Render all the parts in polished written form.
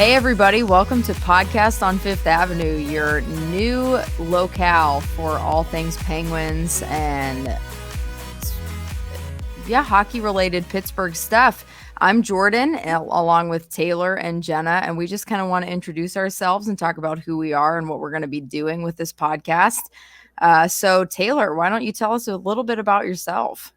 Hey everybody, welcome to Podcast on Fifth Avenue, your new locale for all things Penguins and hockey-related Pittsburgh stuff. I'm Jordan, along with Taylor and Jenna, and we just kind of want to introduce ourselves and talk about who we are and what we're going to be doing with this podcast. So Taylor, why don't you tell us a little bit about yourself?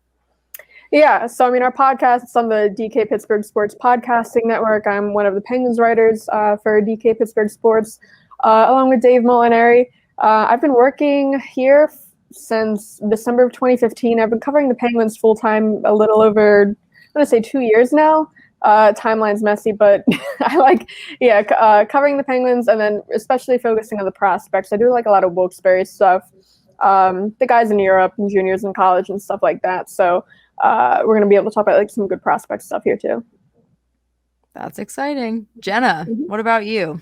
Yeah, so our podcast is on the DK Pittsburgh Sports podcasting network. I'm one of the Penguins writers for DK Pittsburgh Sports, along with Dave Molinari. I've been working here since December of 2015. I've been covering the Penguins full-time a little over, I'm going to say 2 years now. Timeline's messy, but I like, covering the Penguins and then especially focusing on the prospects. I do like a lot of Wilkes-Barre stuff, the guys in Europe and juniors in college and stuff like that. So we're going to be able to talk about like some good prospect stuff here too. That's exciting. Jenna, what about you?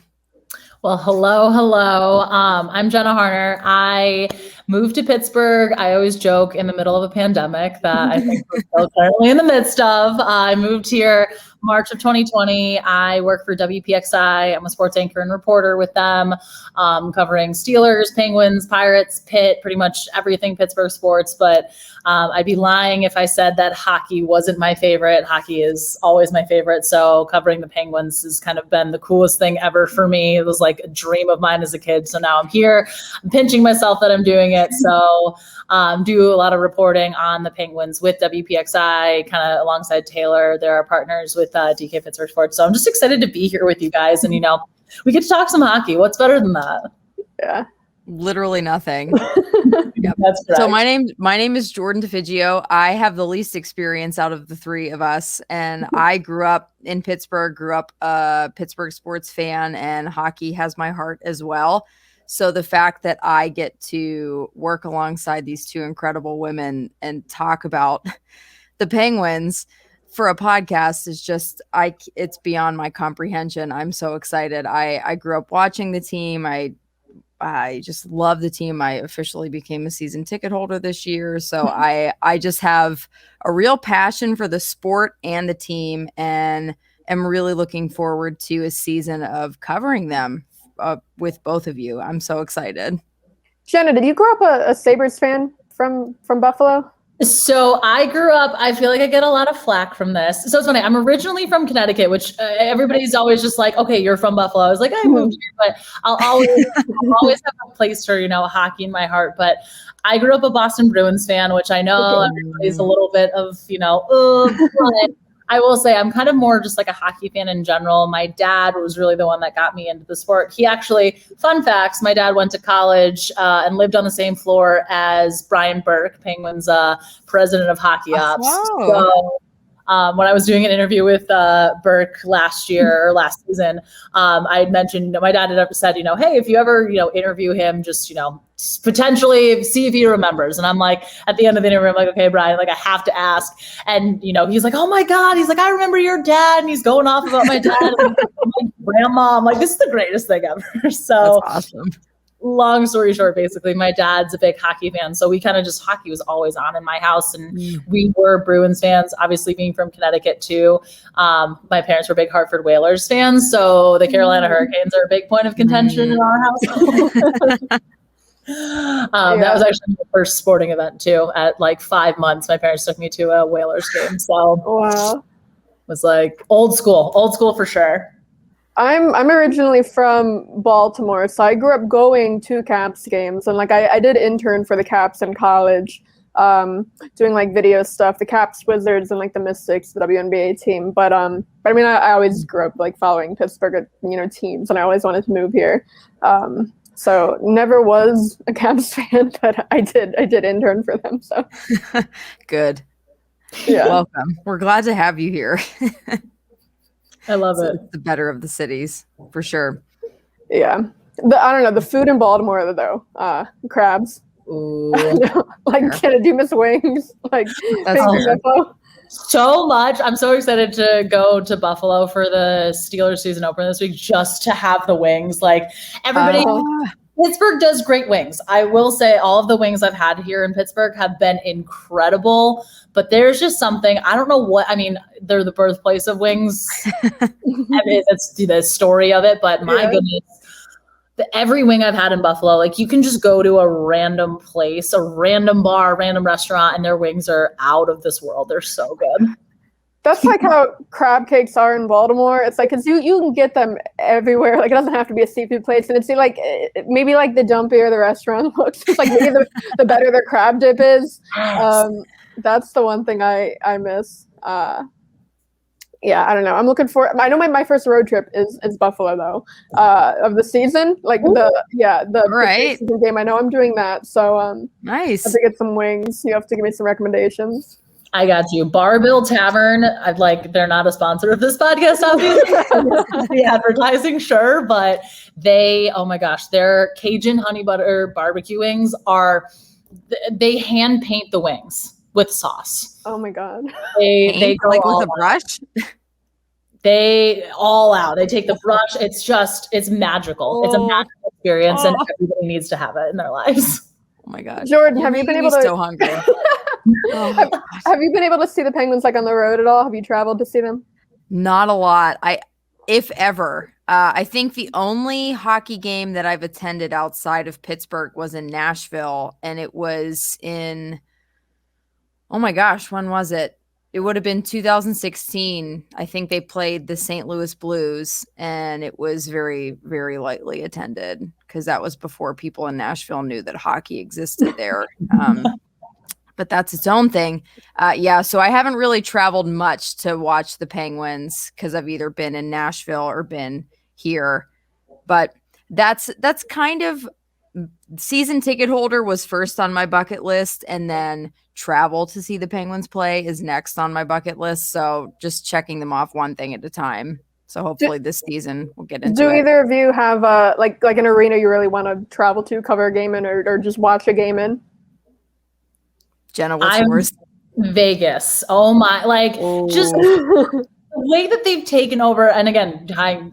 Well, hello. I'm Jenna Harner. I moved to Pittsburgh. I always joke in the middle of a pandemic that I think we're still currently in the midst of. I moved here March of 2020. I work for WPXI. I'm a sports anchor and reporter with them, covering Steelers, Penguins, Pirates, Pitt, pretty much everything Pittsburgh sports. But I'd be lying if I said that hockey wasn't my favorite. Hockey is always my favorite. So covering the Penguins has kind of been the coolest thing ever for me. It was like a dream of mine as a kid. So now I'm here. I'm pinching myself that I'm doing it. So do a lot of reporting on the Penguins with WPXI, kind of alongside Taylor. They're our partners with DK Pittsburgh Sports. So I'm just excited to be here with you guys. And, we get to talk some hockey. What's better than that? Yeah. Literally nothing. Yep. That's correct. So my name is Jordan DeFigio. I have the least experience out of the three of us, and I grew up in Pittsburgh, grew up a Pittsburgh sports fan, and hockey has my heart as well. So the fact that I get to work alongside these two incredible women and talk about the Penguins for a podcast is just, it's beyond my comprehension. I'm so excited. I grew up watching the team. I just love the team. I officially became a season ticket holder this year. So I just have a real passion for the sport and the team, and am really looking forward to a season of covering them with both of you. I'm so excited. Jenna, did you grow up a Sabres fan from Buffalo? So I grew up, I feel like I get a lot of flack from this. So it's funny. I'm originally from Connecticut, which everybody's always just like, okay, you're from Buffalo. I was like, I moved here, but I'll always have a place for, hockey in my heart. But I grew up a Boston Bruins fan, which I know everybody's a little bit of, but I will say I'm kind of more just like a hockey fan in general. My dad was really the one that got me into the sport. He actually, fun facts, my dad went to college and lived on the same floor as Brian Burke, Penguins president of hockey ops. Wow. So when I was doing an interview with Burke last season, I had mentioned, my dad had ever said, hey, if you ever, interview him, just, potentially see if he remembers. And I'm like, at the end of the interview, I'm like, okay, Brian, like I have to ask. And, he's like, oh my God. He's like, I remember your dad. And he's going off about my dad and my grandma. I'm like, this is the greatest thing ever. So that's awesome. Long story short, basically, my dad's a big hockey fan. So we kind of hockey was always on in my house. And we were Bruins fans, obviously being from Connecticut too. My parents were big Hartford Whalers fans. So the Carolina Hurricanes are a big point of contention in our household. That was actually my first sporting event too. At like 5 months, my parents took me to a Whalers game. So wow, it was like old school for sure. I'm originally from Baltimore, so I grew up going to Caps games, and like I did intern for the Caps in college, doing like video stuff, the Caps, Wizards, and like the Mystics, the WNBA team. But I always grew up like following Pittsburgh, teams, and I always wanted to move here. So never was a Caps fan, but I did intern for them. So good. Yeah. Welcome. We're glad to have you here. I love it. It's the better of the cities, for sure. Yeah. I don't know, the food in Baltimore, though, crabs. Ooh. Like, do you miss wings? Like, That's so much. I'm so excited to go to Buffalo for the Steelers season opener this week just to have the wings. Like, everybody Pittsburgh does great wings. I will say all of the wings I've had here in Pittsburgh have been incredible, but there's just something, I don't know what, I mean, they're the birthplace of wings. I mean, that's the story of it, but my goodness, every wing I've had in Buffalo, like you can just go to a random place, a random bar, a random restaurant, and their wings are out of this world. They're so good. That's like how crab cakes are in Baltimore. It's like, because you can get them everywhere. Like, it doesn't have to be a seafood place. And it's like, maybe like the dumpier the restaurant looks, it's like maybe the better their crab dip is. That's the one thing I miss. Yeah, I don't know. I'm looking for, I know my first road trip is Buffalo though, of the season. Like the season game. I know I'm doing that. So nice. I have to get some wings. You have to give me some recommendations. I got you. Barbill Tavern. I'd like, they're not a sponsor of this podcast, obviously. The advertising, sure, but oh my gosh, their Cajun honey butter barbecue wings they hand paint the wings with sauce. Oh my God. They go like with a brush? They all out. They take the brush. It's magical. It's a magical experience and everybody needs to have it in their lives. Oh my God. Jordan, have you been able to so hungry? Have you been able to see the Penguins like on the road at all? Have you traveled to see them? Not a lot. If ever. I think the only hockey game that I've attended outside of Pittsburgh was in Nashville, and it was in, oh my gosh, when was it? It would have been 2016. I think they played the St. Louis Blues, and it was very, very lightly attended because that was before people in Nashville knew that hockey existed there. But that's its own thing. So I haven't really traveled much to watch the Penguins because I've either been in Nashville or been here. But that's kind of, season ticket holder was first on my bucket list, and then travel to see the Penguins play is next on my bucket list. So just checking them off one thing at a time. So hopefully this season we'll get into it. Do either of you have like an arena you really want to travel to, cover a game in, or just watch a game in? Jenna, what's yours? Vegas. Oh my, just the way that they've taken over. And again,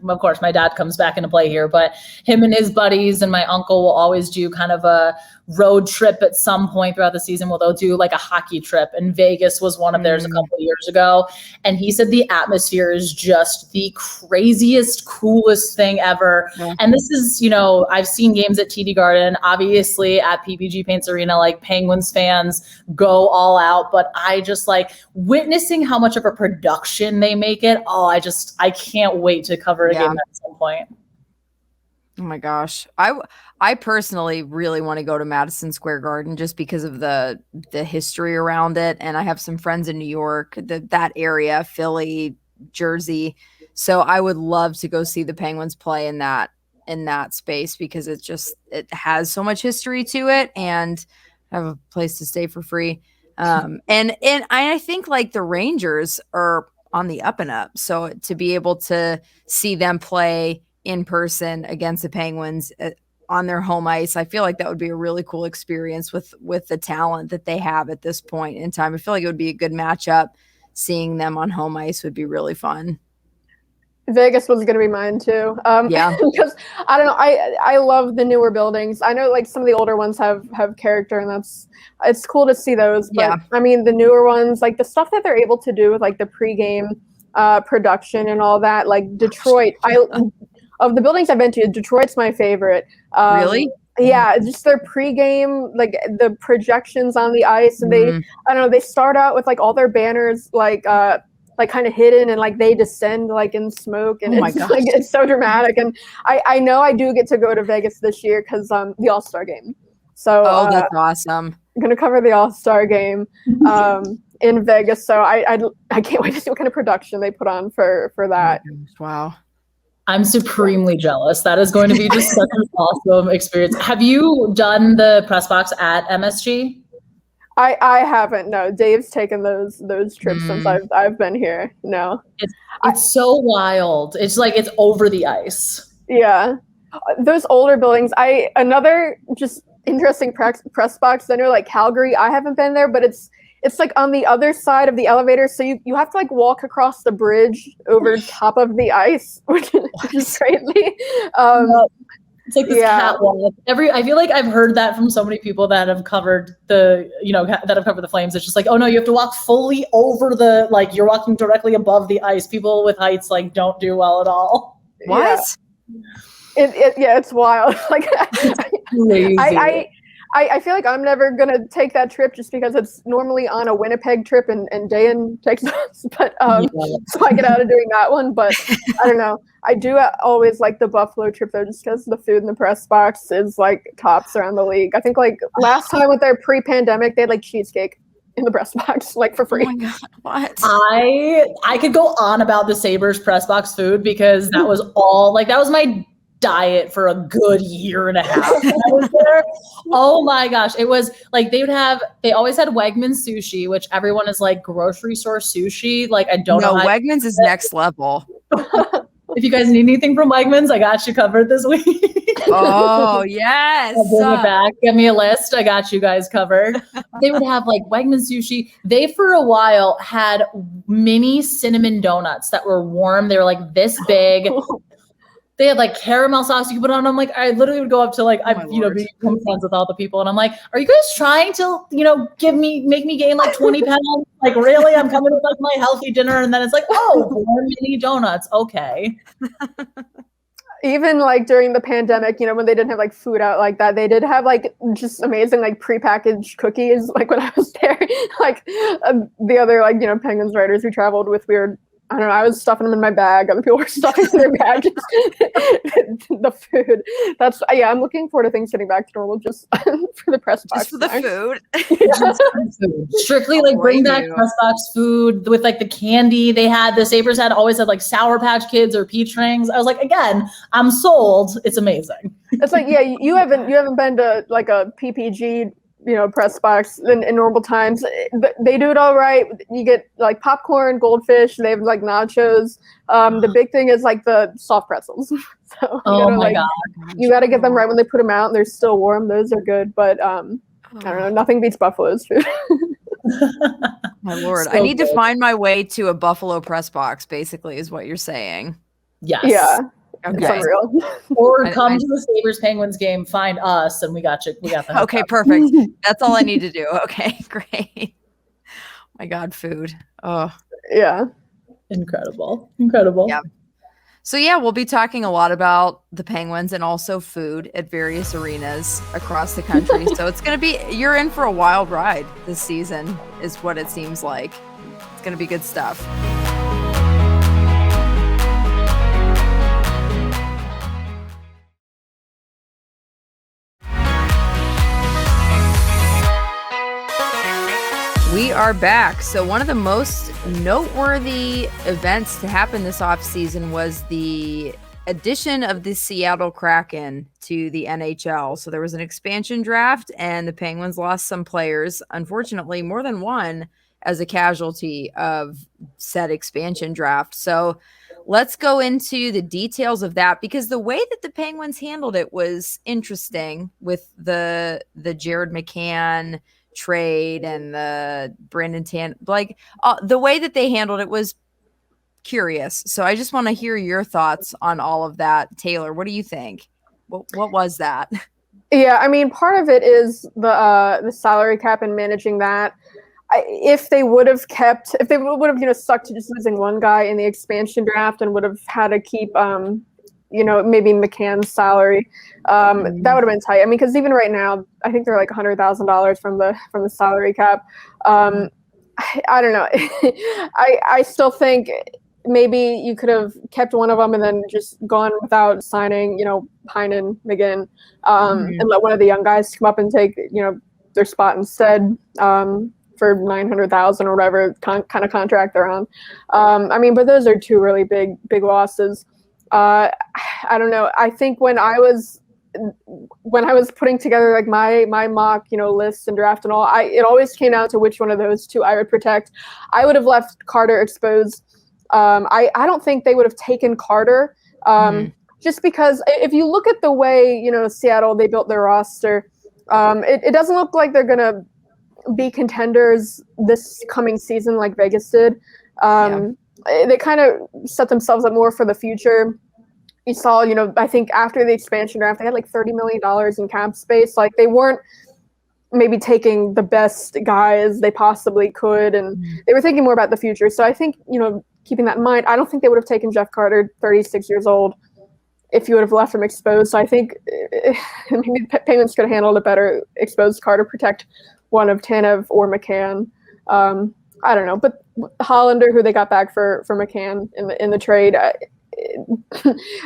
of course, my dad comes back into play here, but him and his buddies and my uncle will always do kind of a road trip at some point throughout the season where they'll do like a hockey trip. And Vegas was one of theirs a couple of years ago. And he said the atmosphere is just the craziest, coolest thing ever. Yeah. And this is, I've seen games at TD Garden, obviously at PPG Paints Arena, like Penguins fans go all out, but I just like witnessing how much of a production they make it. I can't wait to cover a game at some point. Oh my gosh. I personally really want to go to Madison Square Garden just because of the history around it. And I have some friends in New York, that area, Philly, Jersey. So I would love to go see the Penguins play in that space because it has so much history to it and have a place to stay for free. And I think like the Rangers are on the up and up. So to be able to see them play in person against the Penguins on their home ice, I feel like that would be a really cool experience with the talent that they have at this point in time. I feel like it would be a good matchup. Seeing them on home ice would be really fun. Vegas was going to be mine too. Because I don't know, I love the newer buildings. I know like some of the older ones have character, and it's cool to see those. But I mean, the newer ones, like the stuff that they're able to do with like the pregame production and all that, like Detroit. Of the buildings I've been to, Detroit's my favorite. Really? Yeah, just their pregame, like the projections on the ice, and I don't know, they start out with like all their banners like kind of hidden, and like they descend like in smoke, and it's so dramatic. And I know I do get to go to Vegas this year because the All-Star game. So that's awesome. I'm gonna cover the All-Star game in Vegas. So I can't wait to see what kind of production they put on for that. Wow. I'm supremely jealous. That is going to be just such an awesome experience. Have you done the press box at MSG? I haven't. No, Dave's taken those trips since I've been here. No, it's so wild. It's like it's over the ice. Yeah, those older buildings. Another just interesting press box center like Calgary. I haven't been there, but it's like on the other side of the elevator, so you have to like walk across the bridge over top of the ice, which is crazy. It's like this catwalk. I feel like I've heard that from so many people that have covered the Flames. It's just like, oh no, you have to walk fully over you're walking directly above the ice. People with heights don't do well at all. What? It's wild. Like, Crazy. I feel like I'm never gonna take that trip just because it's normally on a Winnipeg trip and Dejan takes us. But so I get out of doing that one. But I don't know. I do always like the Buffalo trip though, just because the food in the press box is tops around the league. I think last time with their pre-pandemic, they had cheesecake in the press box for free. Oh my God, what? I could go on about the Sabres press box food because that was all that was my diet for a good year and a half when I was there. Oh my gosh. It was they always had Wegmans sushi, which everyone is grocery store sushi. I don't know. Wegmans is next level. If you guys need anything from Wegmans, I got you covered this week. Oh, yes. I'll bring it back. Give me a list. I got you guys covered. They would have Wegmans sushi. They, for a while, had mini cinnamon donuts that were warm. They were this big. They had caramel sauce you could put on. I'm I literally would go up to become friends with all the people. And I'm are you guys trying to, make me gain 20 pounds? Really? I'm coming with my healthy dinner. And then it's warm mini donuts. Okay. Even during the pandemic, when they didn't have food out like that, they did have just amazing prepackaged cookies. When I was there, the other Penguins writers we traveled with, I was stuffing them in my bag. Other people were stuffing in their bags. The food. I'm looking forward to things getting back to normal just for the press box. Just for the food. Strictly bring back press box food with the candy they had. The Sabres always had Sour Patch Kids or peach rings. I was again, I'm sold. It's amazing. It's you haven't been to a PPG press box in normal times. They do it all right. You get popcorn, goldfish. They have nachos. The big thing is the soft pretzels. So my God, you got to get them right when they put them out and they're still warm. Those are good, but I don't know. Nothing beats Buffalo's food. My Lord, I need to find my way to a Buffalo press box. Basically, is what you're saying. Yes. Yeah. Okay. It's unreal. Or come to the Sabres Penguins game, find us, and we got you. We got the okay, perfect. That's all I need to do. Okay, great. My God, food. Oh, yeah, incredible. Yeah. So we'll be talking a lot about the Penguins and also food at various arenas across the country. So it's gonna be you're in for a wild ride this season, is what it seems like. It's gonna be good stuff. We are back. So one of the most noteworthy events to happen this offseason was the addition of the Seattle Kraken to the NHL. So there was an expansion draft and the Penguins lost some players, unfortunately more than one, as a casualty of said expansion draft. So let's go into the details of that, because the way that the Penguins handled it was interesting with the Jared McCann trade and the Brandon Tan, the way that they handled it was curious. So I just want to hear your thoughts on all of that. Taylor, what do you think? What was that? Yeah, I mean, part of it is the salary cap and managing that. If they would have stuck to just losing one guy in the expansion draft and would have had to keep maybe McCann's salary, that would have been tight. I mean, because even right now, I think they're $100,000 from the salary cap. I don't know. I still think maybe you could have kept one of them and then just gone without signing, Heinen, McGinn, and let one of the young guys come up and take, their spot instead, for $900,000 or whatever kind of contract they're on. I mean, but those are two really big losses. I don't know. I think when I was putting together my mock, lists and draft and all, it always came down to which one of those two I would protect. I would have left Carter exposed. I don't think they would have taken Carter, just because if you look at the way, Seattle, they built their roster, it doesn't look like they're going to be contenders this coming season like Vegas did. They kind of set themselves up more for the future. you saw, I think after the expansion draft, they had like $30 million in cap space. Like they weren't maybe taking the best guys they possibly could, and they were thinking more about the future. So I think, keeping that in mind, I don't think they would have taken Jeff Carter, 36 years old, if you would have left him exposed. So I think maybe the Penguins could have handled it better, exposed Carter, protect one of Tanev or McCann. I don't know, but Hollander, who they got back for McCann in the trade,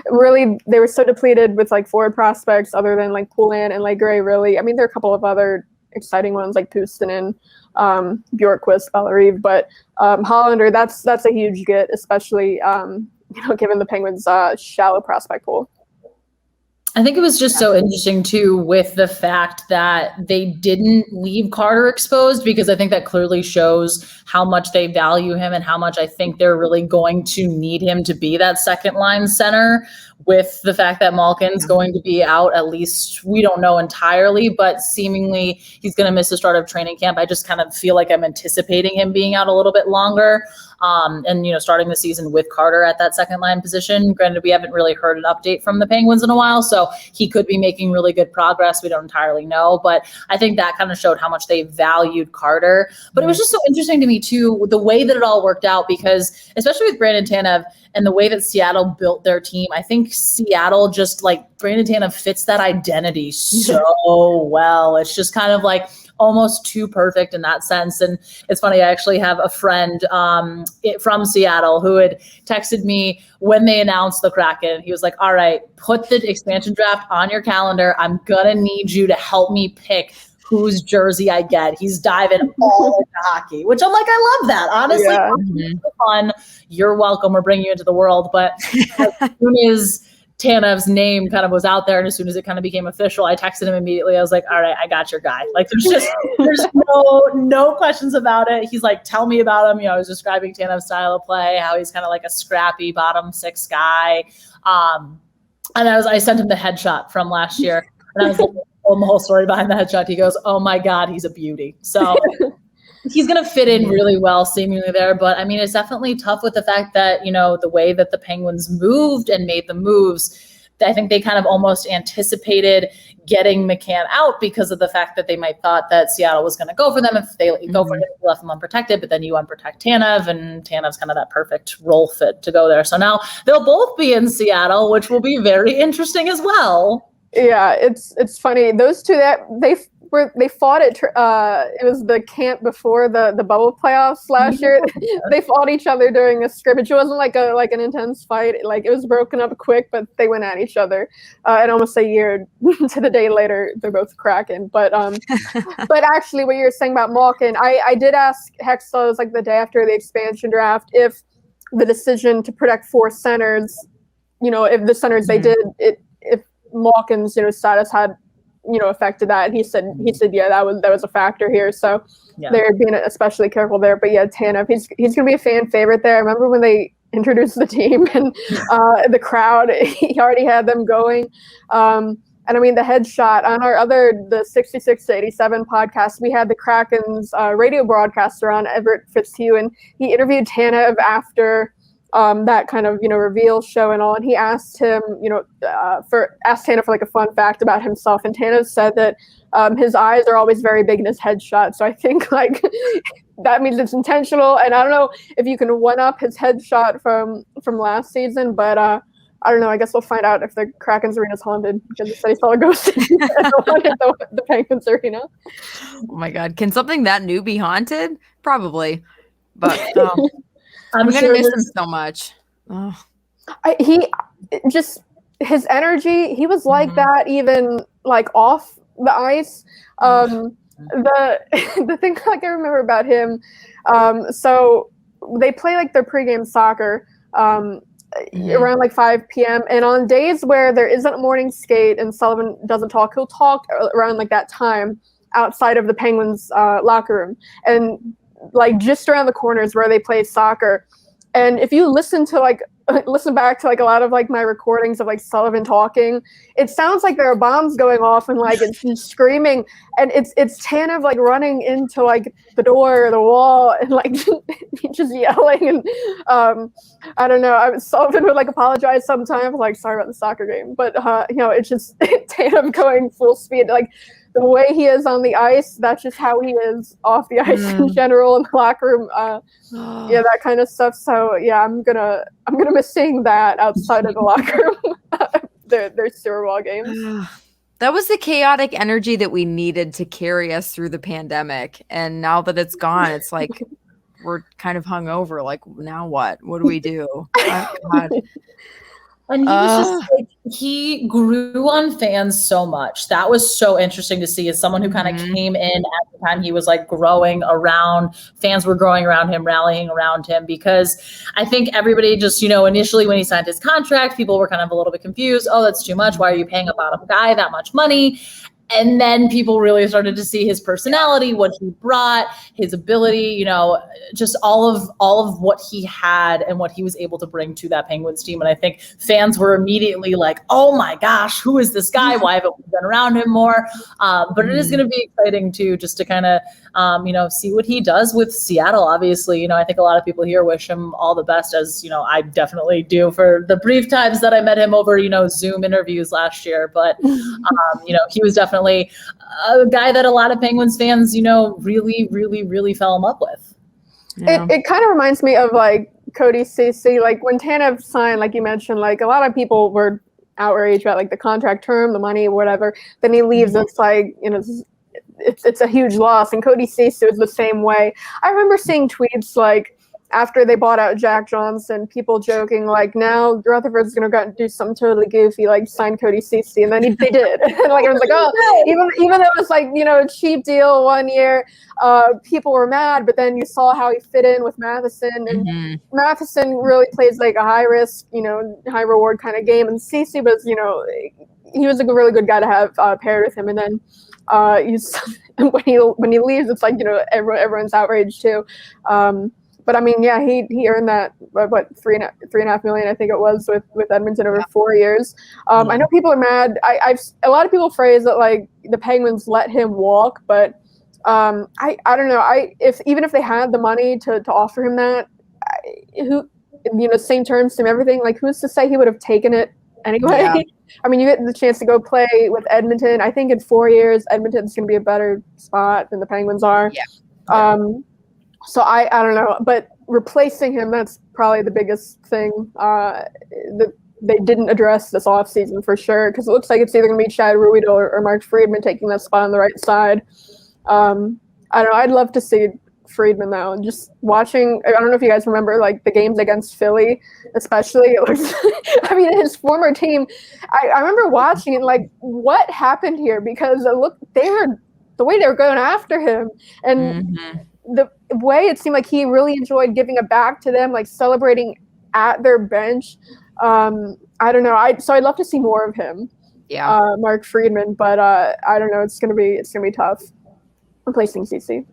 really, they were so depleted with like forward prospects other than like Poulin and Legray. Really, I mean, there are a couple of other exciting ones like Puustinen, Bjorkquist, Bellerive, but Hollander, that's a huge get, especially given the Penguins' shallow prospect pool. I think it was just so interesting too with the fact that they didn't leave Carter exposed, because I think that clearly shows how much they value him and how much I think they're really going to need him to be that second line center, with the fact that Malkin's going to be out, at least we don't know entirely, but seemingly he's going to miss the start of training camp. I just kind of feel like I'm anticipating him being out a little bit longer. And starting the season with Carter at that second line position. Granted, we haven't really heard an update from the Penguins in a while, so he could be making really good progress. We don't entirely know, but I think that kind of showed how much they valued Carter. But it was just so interesting to me too, the way that it all worked out, because especially with Brandon Tanev and the way that Seattle built their team, I think Seattle just like Brandon Tanev fits that identity so well. It's just kind of like almost too perfect in that sense. And it's funny, I actually have a friend from Seattle who had texted me when they announced the Kraken. He was like, all right, put the expansion draft on your calendar. I'm going to need you to help me pick whose jersey I get. He's diving all into hockey, which I'm like, I love that. Honestly, it's fun. You're welcome. We're bringing you into the world. But as soon as Tanev's name kind of was out there, and as soon as it kind of became official, I texted him immediately. I was like, all right, I got your guy. Like there's no questions about it. He's like, tell me about him. I was describing Tanev's style of play, how he's kind of like a scrappy bottom six guy. And I sent him the headshot from last year, and I was like, told him the whole story behind the headshot. He goes, oh my God, he's a beauty. So he's going to fit in really well seemingly there. But I mean, it's definitely tough with the fact that, the way that the Penguins moved and made the moves, I think they kind of almost anticipated getting McCann out because of the fact that they might thought that Seattle was going to go for them if they go for him, they left them unprotected, but then you unprotect Tanev, and Tanev's kind of that perfect role fit to go there. So now they'll both be in Seattle, which will be very interesting as well. Yeah, it's funny. Those two, that they fought it. It was the camp before the bubble playoffs last year. They fought each other during a scrimmage. It wasn't like an intense fight. Like it was broken up quick, but they went at each other. And almost a year to the day later, they're both Kraken. But but actually, what you were saying about Malkin, I did ask Hextall, it was like the day after the expansion draft, if the decision to protect four centers, if the centers they did it, if Malkin's status had affected that, and he said yeah, that was a factor here, so they're being especially careful there. But yeah, Tanev, he's gonna be a fan favorite there. I remember when they introduced the team and the crowd, he already had them going. And I mean, the headshot on the 66 to 87 podcast, we had the Kraken's radio broadcaster on, Everett Fitzhugh, and he interviewed Tanev after that kind of, reveal show and all. And he asked him, asked Tanev for like a fun fact about himself. And Tanev said that his eyes are always very big in his headshot. So I think like that means it's intentional. And I don't know if you can one up his headshot from last season, but I don't know. I guess we'll find out if the Kraken's arena is haunted. Jenna said he saw a ghost at the Penguins arena. Oh my God. Can something that new be haunted? Probably. But I'm going to miss him so much. Oh. He just, his energy, he was like that even like off the ice. The thing like I remember about him, so they play like their pregame soccer around like 5 p.m. And on days where there isn't a morning skate and Sullivan doesn't talk, he'll talk around like that time outside of the Penguins locker room. And like just around the corners where they play soccer. And if you listen back to like a lot of like my recordings of like Sullivan talking, it sounds like there are bombs going off and like it's screaming, and it's Tanev like running into like the door or the wall and like just yelling, and I don't know. Sullivan would like apologize sometimes, like sorry about the soccer game, but it's just Tanev going full speed, like the way he is on the ice. That's just how he is off the ice in general in the locker room. Yeah, that kind of stuff. So yeah, I'm gonna miss seeing that outside of the locker room. their Super Bowl games. That was the chaotic energy that we needed to carry us through the pandemic. And now that it's gone, it's like we're kind of hungover. Like, now what? What do we do? Oh, God. And he was just like, he grew on fans so much. That was so interesting to see as someone who kind of came in at the time he was like growing around, fans were growing around him, rallying around him, because I think everybody just, initially when he signed his contract, people were kind of a little bit confused. Oh, that's too much. Why are you paying a bottom guy that much money? And then people really started to see his personality, what he brought, his ability, just all of what he had and what he was able to bring to that Penguins team. And I think fans were immediately like, oh my gosh, who is this guy? Why haven't we been around him more? But it is going to be exciting too, just to kind of, see what he does with Seattle. Obviously, I think a lot of people here wish him all the best, as, I definitely do for the brief times that I met him over, Zoom interviews last year. But, he was definitely a guy that a lot of Penguins fans, really, really, really fell in love with. Yeah. It kind of reminds me of like Cody Ceci, like when Tanev signed, like you mentioned, like a lot of people were outraged about like the contract term, the money, whatever. Then he leaves. It's like, it's a huge loss. And Cody Ceci was the same way. I remember seeing tweets like, after they bought out Jack Johnson, people joking like, now Rutherford's gonna go and do something totally goofy, like sign Cody Ceci, and then they did. And like I was like, oh, even though it was like a cheap deal 1 year, people were mad. But then you saw how he fit in with Matheson, and Matheson really plays like a high risk, high reward kind of game, and Ceci was, he was a really good guy to have paired with him. And then when he leaves, it's like everyone's outraged too. But I mean, yeah, he earned that $3.5 million, I think it was, with Edmonton over 4 years. I know people are mad. A lot of people phrase that like the Penguins let him walk, but I don't know. Even if they had the money to offer him that, same terms, same everything. Like, who's to say he would have taken it anyway? Yeah. I mean, you get the chance to go play with Edmonton. I think in 4 years, Edmonton's going to be a better spot than the Penguins are. Yeah. So I don't know, but replacing him, that's probably the biggest thing that they didn't address this offseason for sure, because it looks like it's either going to be Chad Ruhwedel or Mark Friedman taking that spot on the right side. I don't know. I'd love to see Friedman, though. And just watching, I don't know if you guys remember, like, the games against Philly, especially. It looks, I mean, his former team, I remember watching it, like, what happened here? Because the way they were going after him, and the way it seemed like he really enjoyed giving it back to them, like celebrating at their bench. I don't know. So I'd love to see more of him. Yeah. Mark Friedman, but I don't know. It's gonna be tough replacing CC.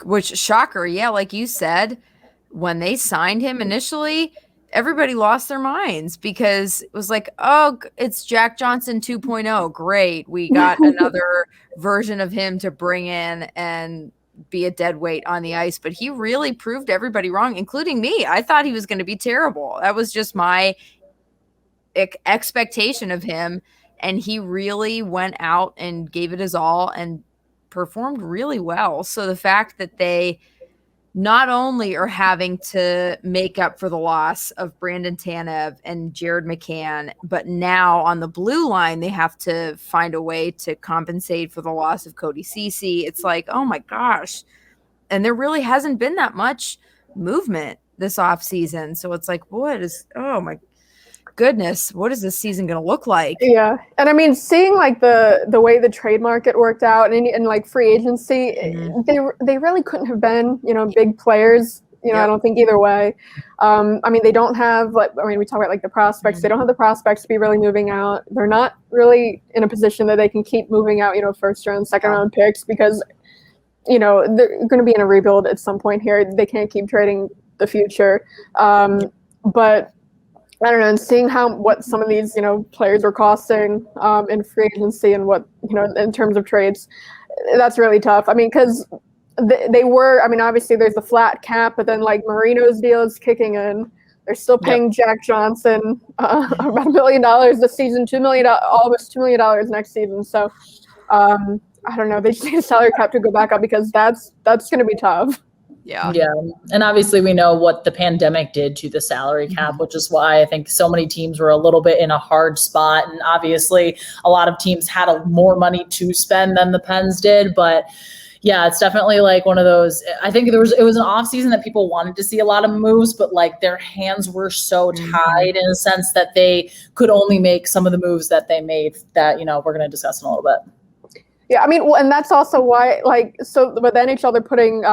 Which, shocker, yeah, like you said, when they signed him initially, everybody lost their minds because it was like, oh, it's Jack Johnson 2.0. Great. We got another version of him to bring in and be a dead weight on the ice. But he really proved everybody wrong, including me. I thought he was going to be terrible. That was just my expectation of him. And he really went out and gave it his all and performed really well. So the fact that they not only are having to make up for the loss of Brandon Tanev and Jared McCann, but now on the blue line, they have to find a way to compensate for the loss of Cody Ceci. It's like, oh my gosh. And there really hasn't been that much movement this offseason. So it's like, oh my goodness, what is this season going to look like? Yeah. And I mean, seeing like the way the trade market worked out and like free agency, they really couldn't have been, big players, I don't think either way. I mean, they don't have, we talk about like the prospects, they don't have the prospects to be really moving out. They're not really in a position that they can keep moving out, first round, second round picks, because, they're going to be in a rebuild at some point here. They can't keep trading the future. But I don't know, and seeing what some of these, players were costing in free agency and what, in terms of trades, that's really tough. I mean, because they were, I mean, obviously there's the flat cap, but then like Marino's deal is kicking in. They're still paying Jack Johnson about $1 million this season, almost $2 million next season. So I don't know. They just need a salary cap to go back up because that's going to be tough. Yeah. And obviously we know what the pandemic did to the salary cap, which is why I think so many teams were a little bit in a hard spot. And obviously a lot of teams had more money to spend than the Pens did. But yeah, it's definitely like one of those, I think it was an offseason that people wanted to see a lot of moves, but like their hands were so tied in a sense that they could only make some of the moves that they made that, we're going to discuss in a little bit. Yeah, I mean, and that's also why, so with the NHL, they're putting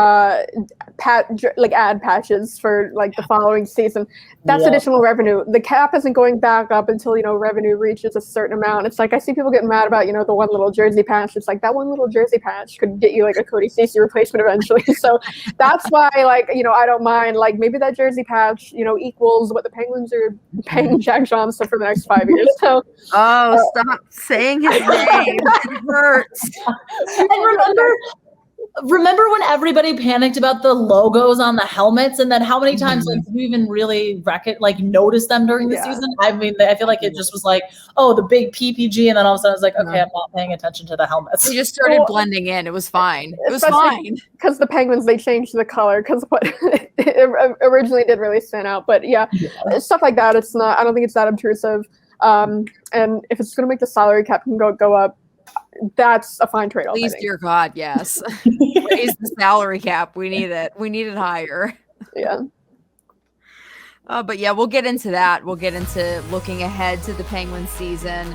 ad patches for the following season. That's additional revenue. The cap isn't going back up until revenue reaches a certain amount. It's like I see people getting mad about the one little jersey patch. It's like that one little jersey patch could get you a Cody Ceci replacement eventually. So that's why I don't mind maybe that jersey patch equals what the Penguins are paying Jack Johnson for the next 5 years. So stop saying his name. It hurts. And remember when everybody panicked about the logos on the helmets, and then how many times did you even really notice them during the season? I mean, I feel like it just was the big PPG, and then all of a sudden it's like, okay, I'm not paying attention to the helmets. They just started blending in. It was fine. It was fine. Because the Penguins, they changed the color because what it originally did really stand out. But stuff like that, it's not. I don't think it's that obtrusive. And if it's going to make the salary cap go up, that's a fine trade-off. Please, dear God, yes. Raise the salary cap. We need it. We need it higher. Yeah. But yeah, we'll get into that. We'll get into looking ahead to the Penguins season,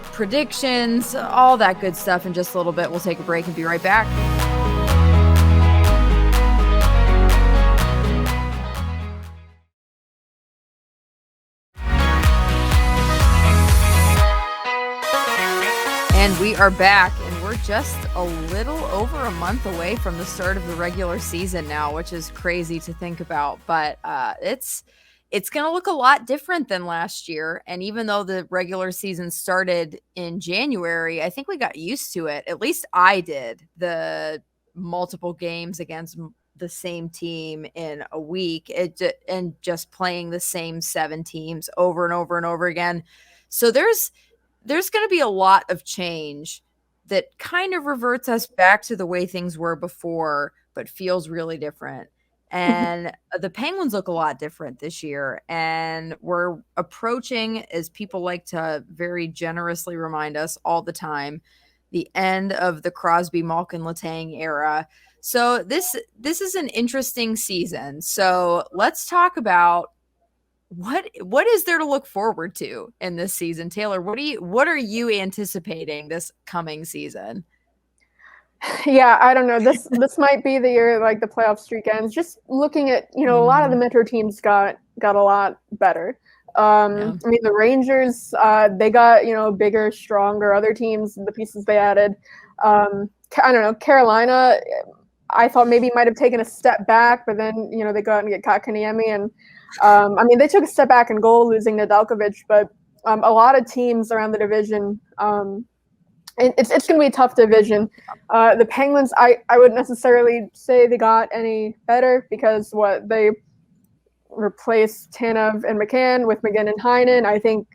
predictions, all that good stuff in just a little bit. We'll take a break and be right back. And we are back, and we're just a little over a month away from the start of the regular season now, which is crazy to think about. But it's going to look a lot different than last year. And even though the regular season started in January, I think we got used to it. At least I did. The multiple games against the same team in a week, and just playing the same 7 teams over and over and over again. So there's going to be a lot of change that kind of reverts us back to the way things were before, but feels really different. And the Penguins look a lot different this year. And we're approaching, as people like to very generously remind us all the time, the end of the Crosby, Malkin, Letang era. So this is an interesting season. So let's talk about what is there to look forward to in this season? Taylor, what are you anticipating this coming season? Yeah, I don't know. This might be the year the playoff streak ends. Just looking at, a lot of the Metro teams got a lot better. I mean, the Rangers, they got, bigger, stronger. Other teams, the pieces they added. I don't know. Carolina, I thought maybe might have taken a step back, but then, they go out and get Kotkaniemi, and I mean, they took a step back in goal, losing Nedeljkovic, but a lot of teams around the division, it's going to be a tough division. The Penguins, I wouldn't necessarily say they got any better because they replaced Tanev and McCann with McGinn and Heinen. I think,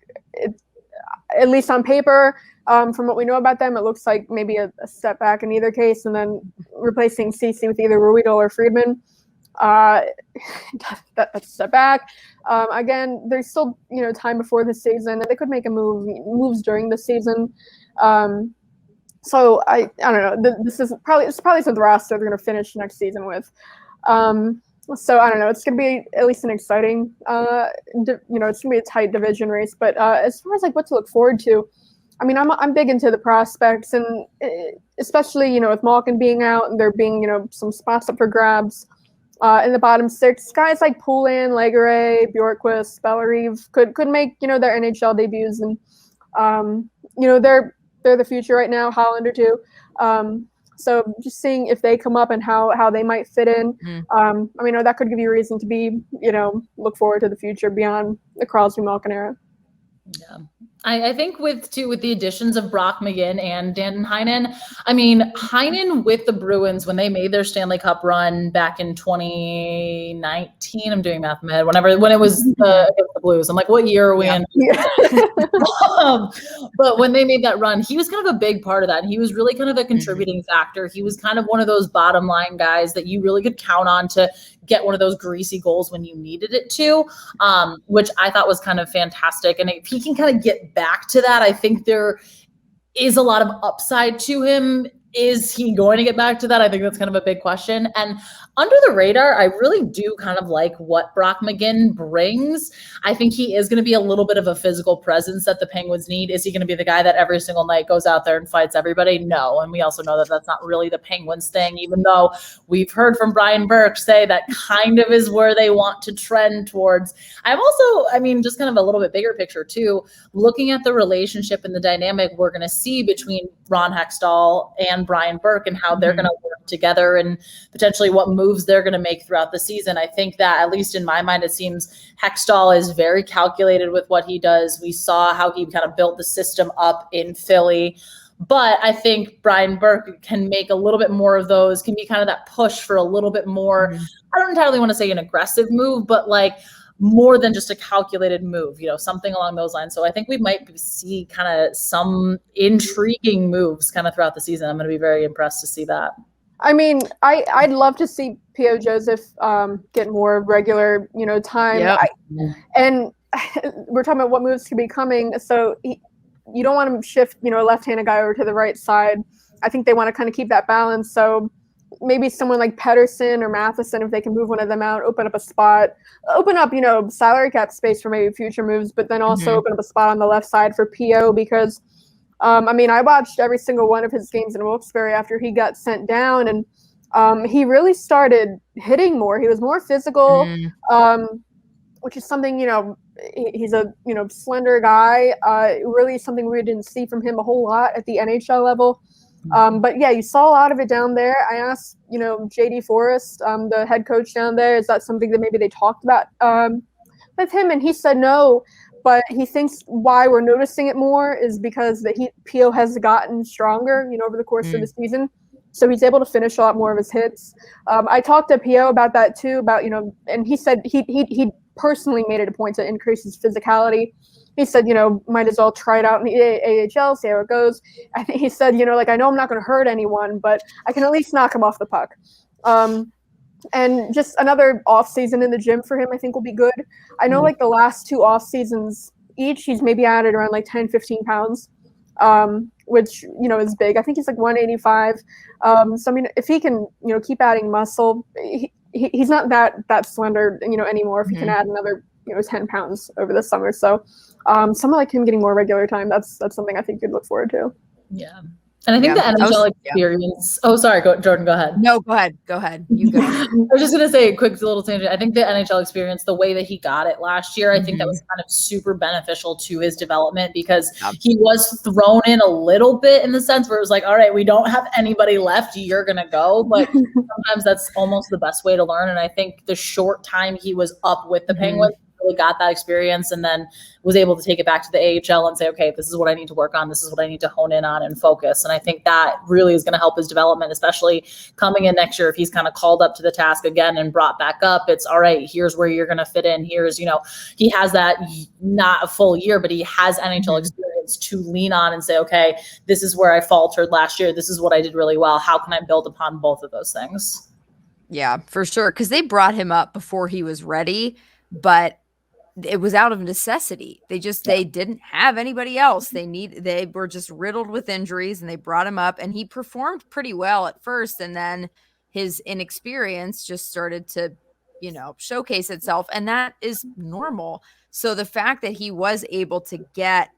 at least on paper, from what we know about them, it looks like maybe a step back in either case, and then replacing Ceci with either Ruhwedel or Friedman. That's a step back. Again, there's still time before the season, and they could make moves during the season. So I don't know. This is probably some of the roster they're going to finish next season with. So I don't know. It's going to be at least an exciting. It's going to be a tight division race. But as far as what to look forward to, I mean, I'm big into the prospects, and especially with Malkin being out and there being some spots up for grabs. In the bottom 6, guys like Poulin, Legare, Bjorkquist, Bellerive could make their NHL debuts, and they're the future right now. Hollander too. So just seeing if they come up and how they might fit in. I mean, that could give you a reason to be, look forward to the future beyond the Crosby-Malkin era. Yeah. I think with the additions of Brock McGinn and Dan Heinen, I mean, Heinen with the Bruins, when they made their Stanley Cup run back in 2019, I'm doing math in my head, when it was against the Blues. I'm like, what year are we in? Yeah. But when they made that run, he was kind of a big part of that. And he was really kind of a contributing factor. He was kind of one of those bottom line guys that you really could count on to get one of those greasy goals when you needed it to, which I thought was kind of fantastic. And if he can kind of get back to that, I think there is a lot of upside to him. Is he going to get back to that? I think that's kind of a big question. And under the radar, I really do kind of like what Brock McGinn brings. I think he is going to be a little bit of a physical presence that the Penguins need. Is he going to be the guy that every single night goes out there and fights everybody? No. And we also know that that's not really the Penguins thing, even though we've heard from Brian Burke say that kind of is where they want to trend towards. I'm also, I mean, just kind of a little bit bigger picture too, looking at the relationship and the dynamic we're going to see between Ron Hextall and Brian Burke and how they're going to work together and potentially what moves they're going to make throughout the season. I think that, at least in my mind, it seems Hextall is very calculated with what he does. We saw how he kind of built the system up in Philly. But I think Brian Burke can make a little bit more of those, can be kind of that push for a little bit more, I don't entirely want to say an aggressive move, but like more than just a calculated move, something along those lines. So I think we might see kind of some intriguing moves kind of throughout the season. I'm going to be very impressed to see that. I mean, I'd love to see P.O. Joseph get more regular, time. Yep. And we're talking about what moves could be coming. So you don't want to shift, a left-handed guy over to the right side. I think they want to kind of keep that balance. So maybe someone like Pettersson or Matheson, if they can move one of them out, open up a spot, open up, salary cap space for maybe future moves, but then also open up a spot on the left side for P.O. because I mean, I watched every single one of his games in Wilkes-Barre after he got sent down, and he really started hitting more. He was more physical, which is something, he's a, slender guy, really something we didn't see from him a whole lot at the NHL level. But yeah, you saw a lot of it down there. I asked, JD Forrest, the head coach down there, is that something that maybe they talked about with him? And he said no. But he thinks why we're noticing it more is because P.O. has gotten stronger, over the course of the season. So he's able to finish a lot more of his hits. I talked to P.O. about that too, about, and he said he personally made it a point to increase his physicality. He said, might as well try it out in the AHL, see how it goes. I think he said, I know I'm not going to hurt anyone, but I can at least knock him off the puck. And just another off season in the gym for him, I think will be good. I know like the last 2 off seasons each, he's maybe added around like 10, 15 pounds, which, is big. I think he's like 185. So, I mean, if he can, keep adding muscle, he's not that slender, anymore. If he can add another, 10 pounds over the summer. So someone like him getting more regular time, that's something I think you'd look forward to. Yeah. And I think the NHL experience. Oh, sorry, Jordan, go ahead. No, go ahead. You go. I was just going to say a quick little tangent. I think the NHL experience, the way that he got it last year, I think that was kind of super beneficial to his development because he was thrown in a little bit in the sense where it was like, all right, we don't have anybody left. You're going to go. But sometimes that's almost the best way to learn. And I think the short time he was up with the Penguins, really got that experience and then was able to take it back to the AHL and say, okay, this is what I need to work on. This is what I need to hone in on and focus. And I think that really is going to help his development, especially coming in next year. If he's kind of called up to the task again and brought back up, it's all right. Here's where you're going to fit in. Here's, he has that not a full year, but he has NHL experience to lean on and say, okay, this is where I faltered last year. This is what I did really well. How can I build upon both of those things? Yeah, for sure. Because they brought him up before he was ready, but it was out of necessity. They didn't have anybody else. They were just riddled with injuries and they brought him up and he performed pretty well at first. And then his inexperience just started to, showcase itself. And that is normal. So the fact that he was able to get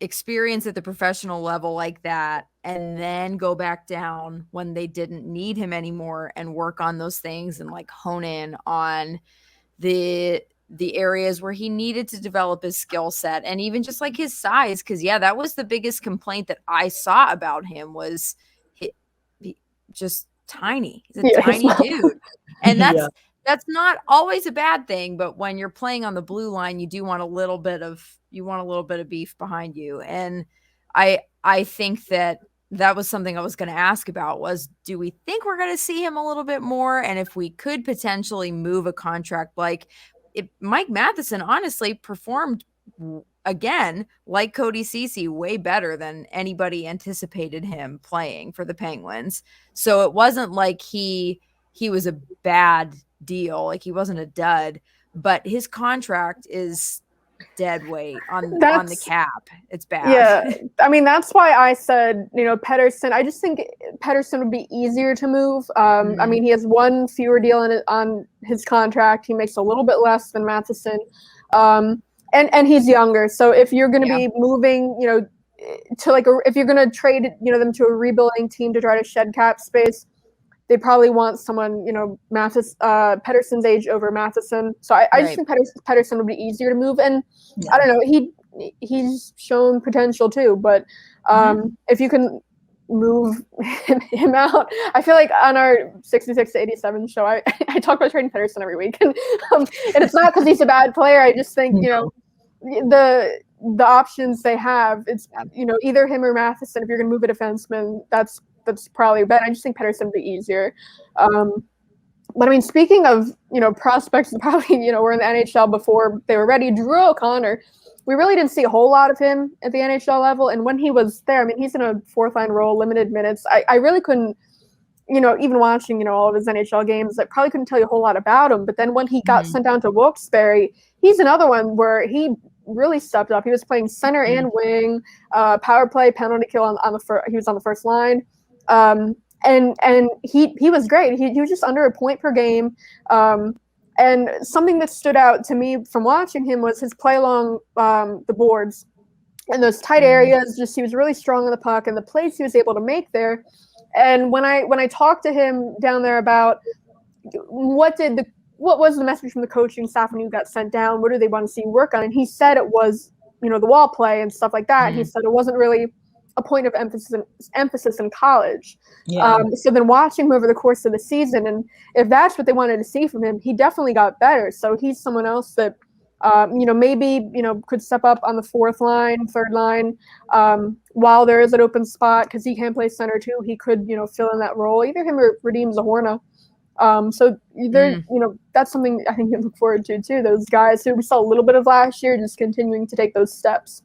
experience at the professional level like that and then go back down when they didn't need him anymore and work on those things and like hone in on the areas where he needed to develop his skill set and even just like his size. Cause that was the biggest complaint that I saw about him was just tiny. He's a tiny dude. And that's not always a bad thing, but when you're playing on the blue line, you do want a little bit of beef behind you. And I think that was something I was going to ask about was, do we think we're going to see him a little bit more? And if we could potentially move a contract, like if Mike Matheson honestly performed again, like Cody Ceci, way better than anybody anticipated him playing for the Penguins. So it wasn't like he was a bad deal. Like he wasn't a dud, but his contract is dead weight on the cap. It's bad. Yeah. I mean, that's why I said, Pettersson, I just think Pettersson would be easier to move. I mean, he has one fewer deal on his contract. He makes a little bit less than Matheson. And he's younger. So if you're going to be moving, to if you're going to trade, them to a rebuilding team to try to shed cap space, they probably want someone, Pettersson's age over Matheson. So I just think Pettersson would be easier to move. And I don't know, he's shown potential too. But if you can move him out, I feel like on our 66 to 87 show, I talk about trading Pettersson every week. And it's not because he's a bad player. I just think, the options they have, it's, either him or Matheson. If you're going to move a defenseman, that's probably better. I just think Pettersson would be easier. But I mean, speaking of, prospects that probably, were in the NHL before they were ready, Drew O'Connor, we really didn't see a whole lot of him at the NHL level. And when he was there, I mean, he's in a fourth line role, limited minutes. I really couldn't, even watching, all of his NHL games, I probably couldn't tell you a whole lot about him. But then when he got sent down to Wilkes-Barre, he's another one where he really stepped up. He was playing center and wing, power play, penalty kill he was on the first line. And he was great. He was just under a point per game. And something that stood out to me from watching him was his play along the boards in those tight areas. Just he was really strong on the puck and the plays he was able to make there. And when I talked to him down there about what was the message from the coaching staff when you got sent down, what do they want to see you work on? And he said it was, the wall play and stuff like that. And he said it wasn't really a point of emphasis in college. So then watching him over the course of the season, and if that's what they wanted to see from him, he definitely got better. So he's someone else that, maybe, could step up on the fourth line, third line, while there is an open spot, because he can play center too. He could, fill in that role, either him or Radim Zahorna. So there, that's something I think you look forward to too. Those guys who we saw a little bit of last year, just continuing to take those steps.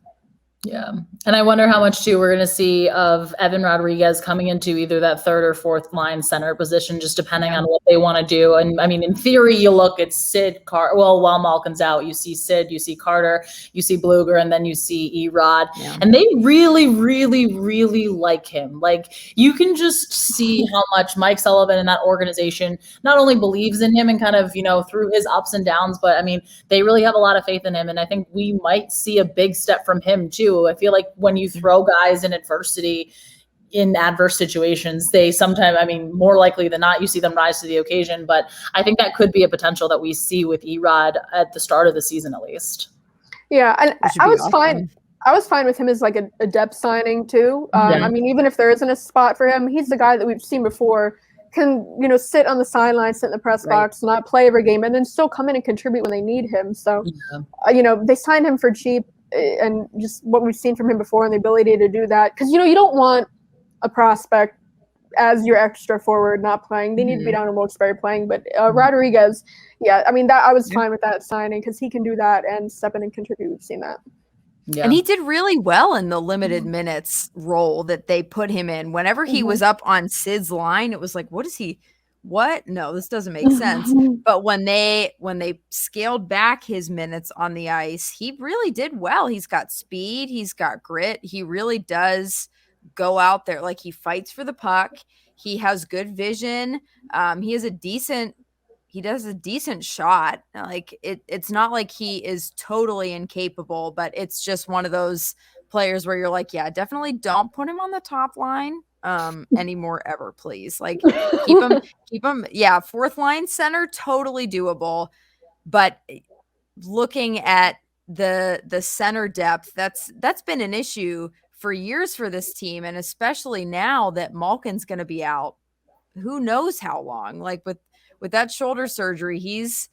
Yeah. And I wonder how much too we're going to see of Evan Rodriguez coming into either that third or fourth line center position, just depending on what they want to do. And I mean, in theory, you look at while Malkin's out, you see Sid, you see Carter, you see Bluger, and then you see Erod. Yeah. And they really, really, really like him. Like you can just see how much Mike Sullivan and that organization not only believes in him and kind of, through his ups and downs, but I mean, they really have a lot of faith in him. And I think we might see a big step from him too. I feel like when you throw guys in adversity, in adverse situations, they sometimes, more likely than not, you see them rise to the occasion. But I think that could be a potential that we see with Erod at the start of the season, at least. Yeah, and I was fine. I was fine with him as like a depth signing too. I mean, even if there isn't a spot for him, he's the guy that we've seen before. Can sit on the sideline, sit in the press box, not play every game, and then still come in and contribute when they need him. So, they signed him for cheap. And just what we've seen from him before and the ability to do that. Because, you don't want a prospect as your extra forward not playing. They need to be down in Wilkes-Barre playing. But Rodriguez, I was fine with that signing because he can do that and step in and contribute. We've seen that. Yeah. And he did really well in the limited minutes role that they put him in. Whenever he was up on Sid's line, it was like, what? No, this doesn't make sense. But when they scaled back his minutes on the ice, he really did well. He's got speed. He's got grit. He really does go out there. Like he fights for the puck. He has good vision. He does a decent shot. Like it's not like he is totally incapable, but it's just one of those players where you're like, yeah, definitely don't put him on the top line anymore ever, please. Like keep him. Yeah. Fourth line center, totally doable. But looking at the center depth, that's been an issue for years for this team. And especially now that Malkin's going to be out. who knows how long. Like with that shoulder surgery, he's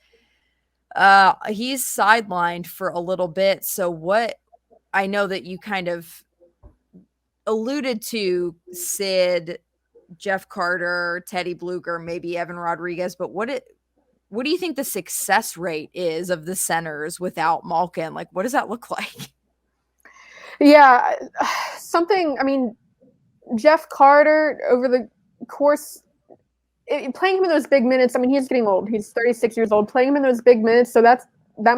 sidelined for a little bit. So what I know that you kind of alluded to Sid, Jeff Carter, Teddy Bluger, maybe Evan Rodriguez, but what do you think the success rate is of the centers without Malkin? Like, what does that look like? Yeah, Jeff Carter over the course, playing him in those big minutes, he's getting old. He's 36 years old. Playing him in those big minutes, so that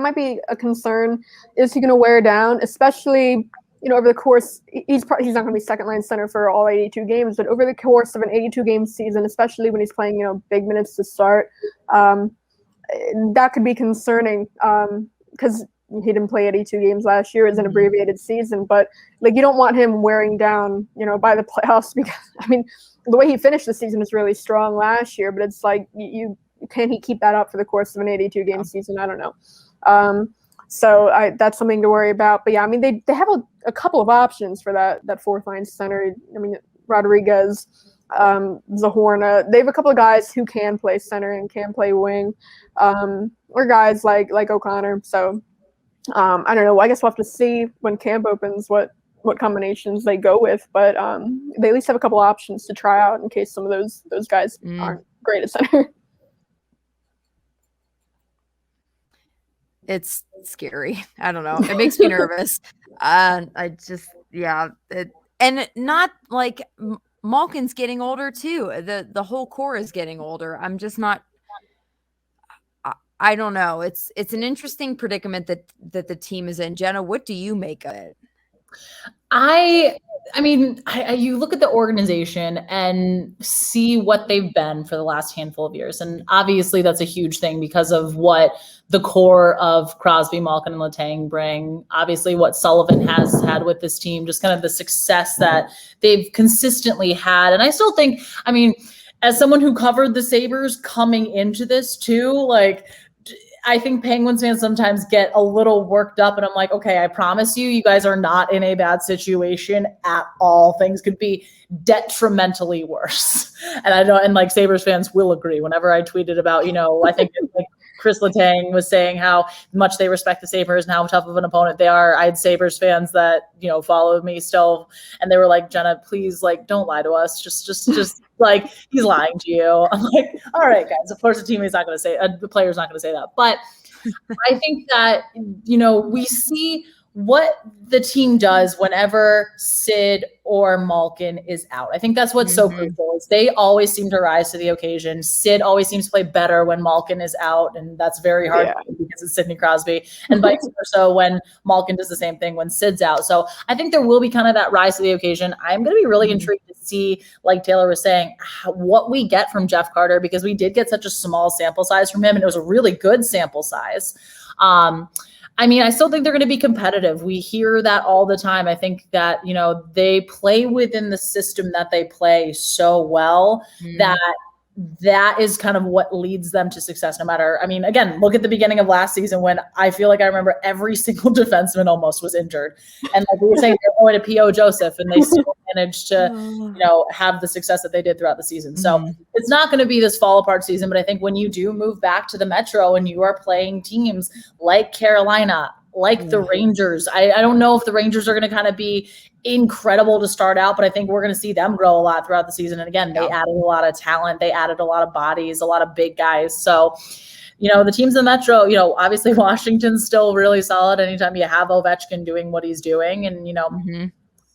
might be a concern. Is he going to wear down, especially, over the course, he's not going to be second line center for all 82 games, but over the course of an 82 game season, especially when he's playing, big minutes to start, that could be concerning, because he didn't play 82 games last year. It was an abbreviated season, but like, you don't want him wearing down, by the playoffs, because the way he finished the season was really strong last year, but it's like, can he keep that up for the course of an 82 game season? I don't know. So that's something to worry about. But yeah, they have a couple of options for that fourth line center. Rodriguez, Zahorna. They have a couple of guys who can play center and can play wing, or guys like O'Connor. So I don't know. I guess we'll have to see when camp opens what combinations they go with. But they at least have a couple of options to try out in case some of those guys aren't great at center. It's scary. I don't know. It makes me nervous. And not like Malkin's getting older too. The whole core is getting older. I'm just not. I don't know. It's an interesting predicament that the team is in. Jenna, what do you make of it? You look at the organization and see what they've been for the last handful of years. And obviously that's a huge thing because of what the core of Crosby, Malkin, and Letang bring. Obviously what Sullivan has had with this team, just kind of the success that they've consistently had. And I still think, as someone who covered the Sabres coming into this too, like, I think Penguins fans sometimes get a little worked up, and I'm like, okay, I promise you guys are not in a bad situation at all. Things could be detrimentally worse. And like Sabres fans will agree. Whenever I tweeted about, I think like Chris Letang was saying how much they respect the Sabres and how tough of an opponent they are. I had Sabres fans that, followed me still, and they were like, Jenna, please, like, don't lie to us. Just like, he's lying to you. I'm like, all right, guys, of course the player's not going to say that. But I think that, we see what the team does whenever Sid or Malkin is out. I think that's what's so crucial is they always seem to rise to the occasion. Sid always seems to play better when Malkin is out, and that's very hard because it's Sidney Crosby, and vice versa when Malkin does the same thing when Sid's out. So I think there will be kind of that rise to the occasion. I'm going to be really intrigued to see, like Taylor was saying, what we get from Jeff Carter, because we did get such a small sample size from him, and it was a really good sample size. I still think they're going to be competitive. We hear that all the time. I think that, they play within the system that they play so well that is kind of what leads them to success no matter. Again, look at the beginning of last season when I feel like I remember every single defenseman almost was injured. And like we were saying, they're going to P.O. Joseph, and they still managed to, have the success that they did throughout the season. So it's not going to be this fall apart season, but I think when you do move back to the Metro and you are playing teams like Carolina, like the Rangers, I don't know if the Rangers are going to kind of be incredible to start out, but I think we're going to see them grow a lot throughout the season. And again, they added a lot of talent. They added a lot of bodies, a lot of big guys. So, the teams in the Metro, obviously Washington's still really solid anytime you have Ovechkin doing what he's doing. And,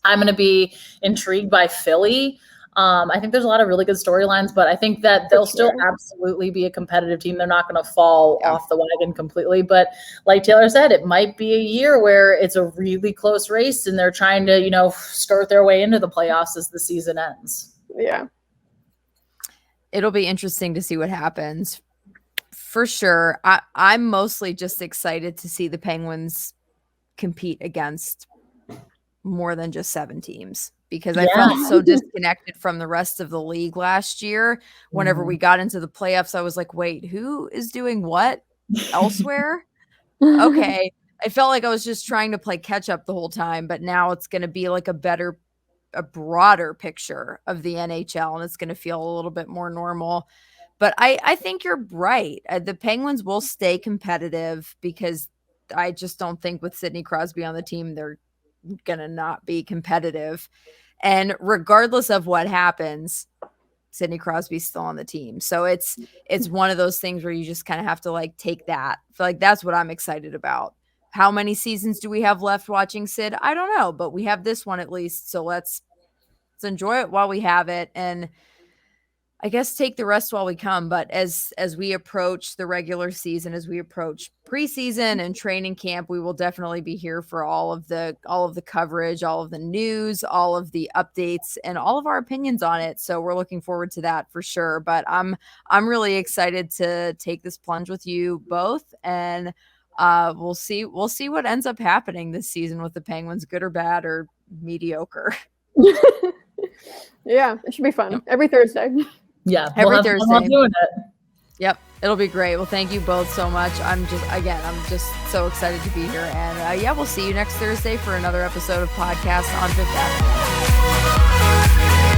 I'm going to be intrigued by Philly. I think there's a lot of really good storylines, but I think that they'll still absolutely be a competitive team. They're not going to fall off the wagon completely. But like Taylor said, it might be a year where it's a really close race and they're trying to, skirt their way into the playoffs as the season ends. Yeah. It'll be interesting to see what happens. For sure. I'm mostly just excited to see the Penguins compete against more than just 7 teams. Because I felt so disconnected from the rest of the league last year. Whenever we got into the playoffs, I was like, wait, who is doing what elsewhere? Okay. I felt like I was just trying to play catch up the whole time, but now it's going to be like a better a broader picture of the NHL, and it's going to feel a little bit more normal. But I think you're right. The Penguins will stay competitive because I just don't think with Sidney Crosby on the team, they're going to not be competitive. And regardless of what happens, Sidney Crosby's still on the team. So it's one of those things where you just kind of have to like take that. I feel like that's what I'm excited about. How many seasons do we have left watching Sid? I don't know, but we have this one at least. So let's enjoy it while we have it. And I guess take the rest while we come. But as we approach the regular season, as we approach preseason and training camp, we will definitely be here for all of the coverage, all of the news, all of the updates, and all of our opinions on it. So we're looking forward to that for sure. But I'm really excited to take this plunge with you both, and we'll see what ends up happening this season with the Penguins, good or bad or mediocre. Yeah, it should be fun every Thursday. Yeah, every Thursday. Doing it. Yep, it'll be great. Well, thank you both so much. I'm just so excited to be here. And we'll see you next Thursday for another episode of Podcast on Fifth Avenue.